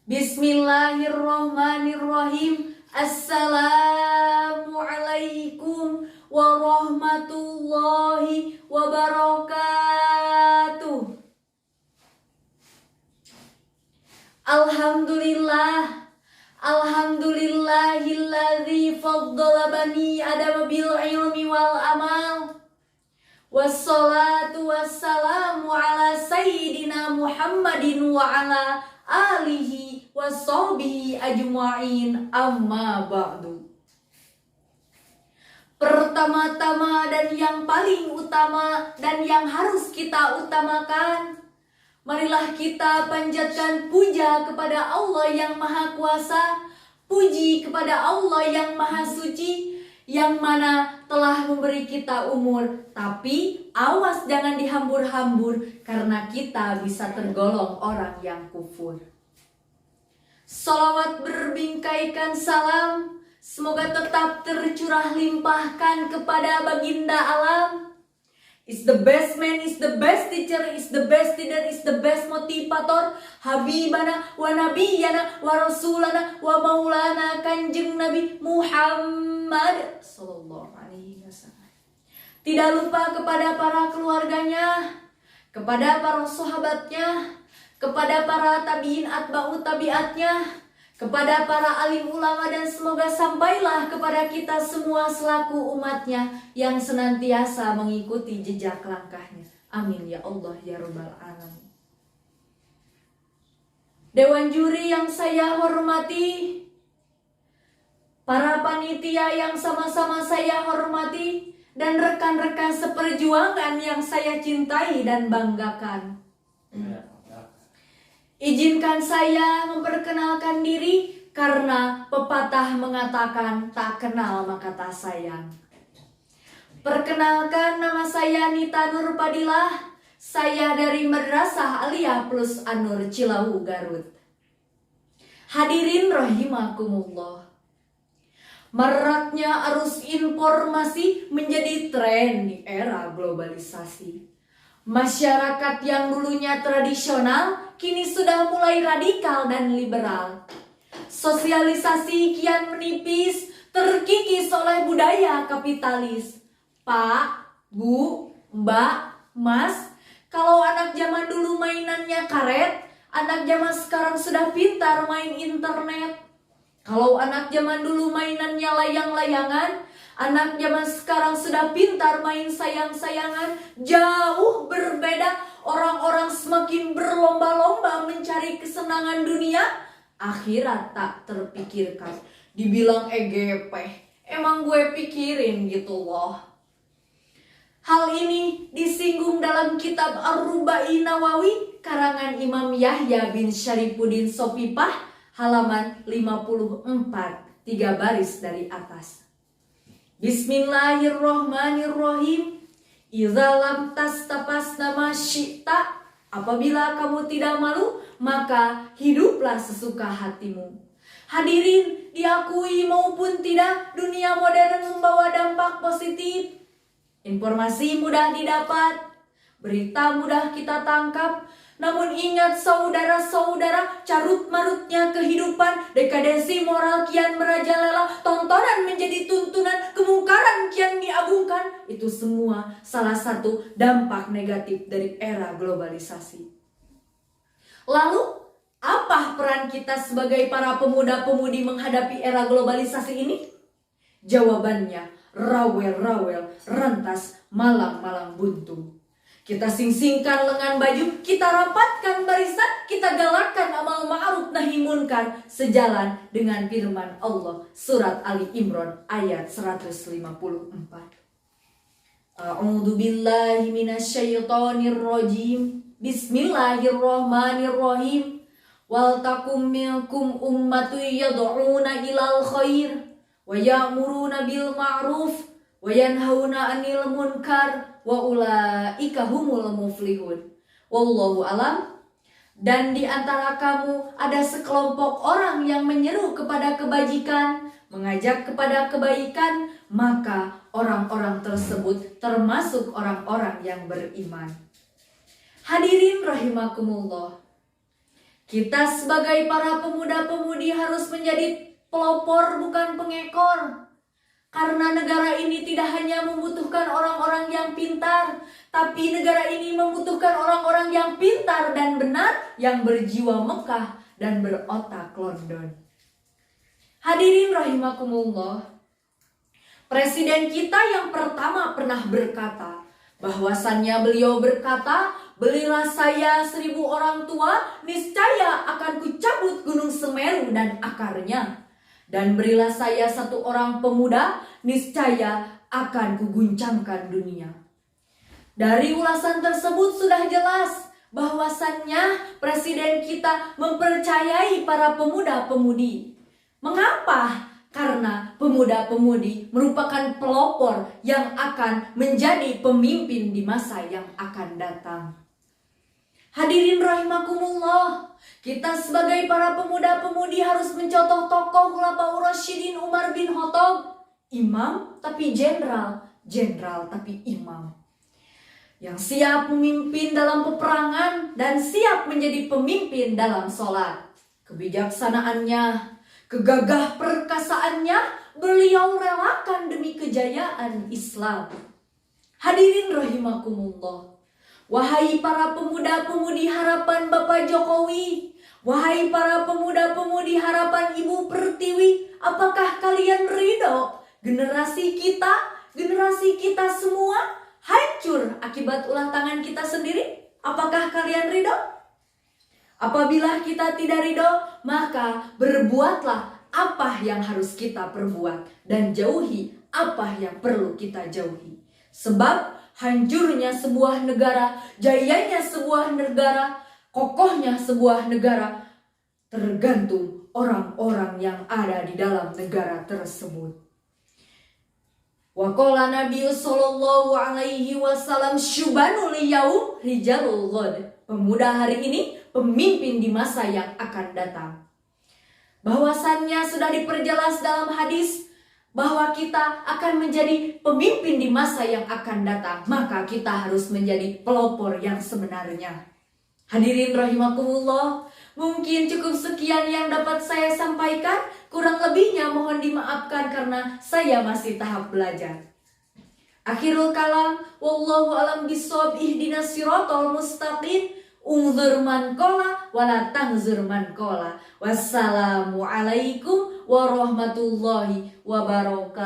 Bismillahirrahmanirrahim. Assalamualaikum warahmatullahi wabarakatuh. Alhamdulillahilladzi faddala bani Adam bil ilmi wal amal. Wassalatu wassalamu ala sayyidina Muhammadin wa ala alihi wassohbihi ajma'in, amma ba'du. Pertama-tama dan yang paling utama dan yang harus kita utamakan, marilah kita panjatkan puja kepada Allah yang Maha Kuasa, puji kepada Allah yang Maha Suci, yang mana telah memberi kita umur. Tapi awas jangan dihambur-hambur, karena kita bisa tergolong orang yang kufur. Salawat berbingkaikan salam semoga tetap tercurah limpahkan kepada baginda alam. Is the best man, is the best teacher, is the best leader, is the best motivator, habibana wa nabiyana wa rasulana wa maulana kanjeng Nabi Muhammad sallallahu alaihi wasallam. Tidak lupa kepada para keluarganya, kepada para sahabatnya, kepada para tabiin atba'u tabiatnya, kepada para alim ulama, dan semoga sampailah kepada kita semua selaku umatnya yang senantiasa mengikuti jejak langkahnya. Amin ya Allah ya Rabbal Alamin. Dewan juri yang saya hormati, para panitia yang sama-sama saya hormati, dan rekan-rekan seperjuangan yang saya cintai dan banggakan. Izinkan saya memperkenalkan diri, karena pepatah mengatakan tak kenal maka tak sayang. Perkenalkan, nama saya Nita Nurpadilah. Saya dari Madrasah Aliyah Plus An-Nur Cilawu, Garut. Hadirin rahimakumullah. Maraknya arus informasi menjadi tren di era globalisasi. Masyarakat yang dulunya tradisional kini sudah mulai radikal dan liberal. Sosialisasi kian menipis, terkikis oleh budaya kapitalis. Pak, Bu, Mbak, Mas, kalau anak zaman dulu mainannya karet, anak zaman sekarang sudah pintar main internet. Kalau anak zaman dulu mainannya layang-layangan, anak zaman sekarang sudah pintar main sayang-sayangan. Jauh berbeda, orang-orang semakin berlomba-lomba mencari kesenangan dunia, akhirat tak terpikirkan. Dibilang EGP, emang gue pikirin gitu loh. Hal ini disinggung dalam kitab Ar-Rubai Nawawi karangan Imam Yahya bin Syarifuddin Sofipah, halaman 54, 3 baris dari atas. Bismillahirrahmanirrahim. Idza lam tastafasna ma syi'ta, apabila kamu tidak malu, maka hiduplah sesuka hatimu. Hadirin, diakui maupun tidak, dunia modern membawa dampak positif. Informasi mudah didapat, berita mudah kita tangkap. Namun ingat saudara-saudara, carut-marutnya kehidupan, dekadensi moral kian merajalela, tontonan menjadi tuntunan, kemungkaran kian diagungkan. Itu semua salah satu dampak negatif dari era globalisasi. Lalu, apa peran kita sebagai para pemuda-pemudi menghadapi era globalisasi ini? Jawabannya, rawel-rawel, rentas, malang-malang buntu. Kita sing-singkan lengan baju, kita rapatkan barisan, kita galakkan amal ma'ruf nahi munkar, sejalan dengan firman Allah surat Ali Imran ayat 154. A'udzu billahi minasyaitonir rajim. Bismillahirrahmanirrahim. Wal takum minkum ummatun yad'una ilal khair wa ya'muruna bil ma'ruf wa yanhauna 'anil munkar wa ulaika humul muflihun. Wallahu alam. Dan di antara kamu ada sekelompok orang yang menyeru kepada kebajikan, mengajak kepada kebaikan, maka orang-orang tersebut termasuk orang-orang yang beriman. Hadirin rahimakumullah. Kita sebagai para pemuda-pemudi harus menjadi pelopor bukan pengekor. Karena negara ini tidak hanya membutuhkan orang-orang yang pintar, tapi negara ini membutuhkan orang-orang yang pintar dan benar, yang berjiwa Mekah dan berotak London. Hadirin rahimakumullah, Presiden kita yang pertama pernah berkata, bahwasannya beliau berkata, belilah saya 1000 orang tua, niscaya akan kucabut gunung Semeru dan akarnya. Dan berilah saya 1 orang pemuda, niscaya akan kuguncangkan dunia. Dari ulasan tersebut sudah jelas bahwasannya presiden kita mempercayai para pemuda-pemudi. Mengapa? Karena pemuda-pemudi merupakan pelopor yang akan menjadi pemimpin di masa yang akan datang. Hadirin rahimakumullah, kita sebagai para pemuda-pemudi harus mencontoh tokoh Khulafaur Rasyidin Umar bin Khattab. Imam tapi jenderal, jenderal tapi imam. Yang siap memimpin dalam peperangan dan siap menjadi pemimpin dalam sholat. Kebijaksanaannya, kegagah perkasaannya, beliau relakan demi kejayaan Islam. Hadirin rahimakumullah, wahai para pemuda-pemudi harapan Bapak Jokowi, wahai para pemuda-pemudi harapan Ibu Pertiwi, apakah kalian ridho generasi kita semua hancur akibat ulah tangan kita sendiri? Apakah kalian ridho? Apabila kita tidak ridho, maka berbuatlah apa yang harus kita perbuat dan jauhi apa yang perlu kita jauhi. Sebab hancurnya sebuah negara, jayanya sebuah negara, kokohnya sebuah negara tergantung orang-orang yang ada di dalam negara tersebut. Wa qala Nabi sallallahu alaihi wasallam, syubanul yaum rijalul ghad. Pemuda hari ini pemimpin di masa yang akan datang. Bahwasannya sudah diperjelas dalam hadis bahwa kita akan menjadi pemimpin di masa yang akan datang, maka kita harus menjadi pelopor yang sebenarnya. Hadirin rahimakumullah, mungkin cukup sekian yang dapat saya sampaikan. Kurang lebihnya mohon dimaafkan karena saya masih tahap belajar. Akhirul kalam, wallahu alam bisawab, ihdinas siratal mustaqim, unzur man qala wala tanzur man qala. Wassalamu alaikum warahmatullahi wabarakatuh.